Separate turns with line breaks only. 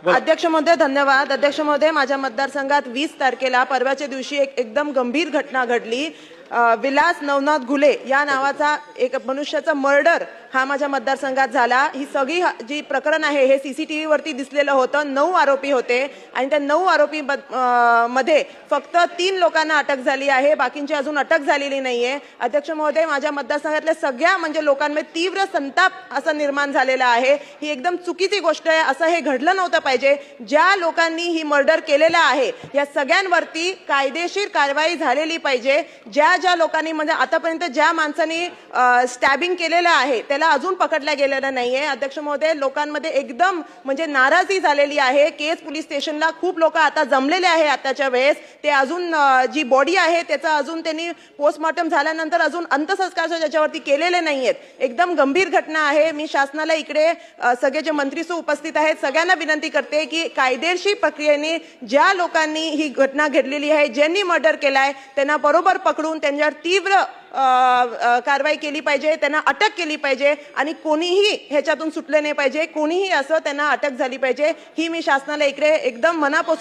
अध्यक्ष महोदय धन्यवाद। अध्यक्ष महोदय, माझ्या मतदारसंघात 20 तारखेला परवाच्या दिवशी एक एकदम गंभीर घटना घडली। विलास नवनाथ घुले या नावाचा एक मनुष्याचा मर्डर हा माझ्या मतदारसंघात झाला। ही सगळी जी प्रकरण आहे हे सीसीटीव्ही वरती दिसलेलं होतं। 9 आरोपी होते आणि त्या 9 आरोपी मध्ये फक्त 3 लोकांना अटक झाली आहे, बाकींची अजून अटक झालेली नाहीये। अध्यक्ष महोदय, माझ्या मतदारसंघातल्या सगळ्या म्हणजे लोकांमध्ये तीव्र संताप असा निर्माण झालेला आहे। ही एकदम चुकीची गोष्ट आहे, असं हे घडलं नव्हतं पाहिजे। ज्या लोकांनी ही मर्डर केलेला आहे या सगळ्यांवरती कायदेशीर कारवाई झालेली पाहिजे। ज्या लोकांनी म्हणजे आतापर्यंत ज्या माणसांनी स्टॅबिंग केलेलं आहे त्याला अजून पकडल्या गेलेलं नाहीये। अध्यक्ष महोदय, लोकांमध्ये एकदम म्हणजे नाराजी झालेली आहे। केस पोलीस स्टेशनला खूप लोक आता जमलेले आहे। आताच्या वेळेस ते अजून जी बॉडी आहे त्याचा अजून त्यांनी पोस्टमॉर्टम झाल्यानंतर अजून अंत्यसंस्कार त्याच्यावरती केलेले नाहीयेत। एकदम गंभीर घटना आहे। मी शासनाला इकडे सगळे जे मंत्री उपस्थित आहेत सगळ्यांना विनंती करते की कायदेशीर प्रक्रियेने ज्या लोकांनी ही घटना घडलेली आहे, ज्यांनी मर्डर केलाय त्यांना बरोबर पकडून त्यांच्यावर तीव्र कारवाई केली पाहिजे, त्यांना अटक केली पाहिजे आणि कोणीही ह्याच्यातून सुटले नाही पाहिजे। कोणीही असं त्यांना अटक झाली पाहिजे ही मी शासनाला इकडे एकदम मनापासून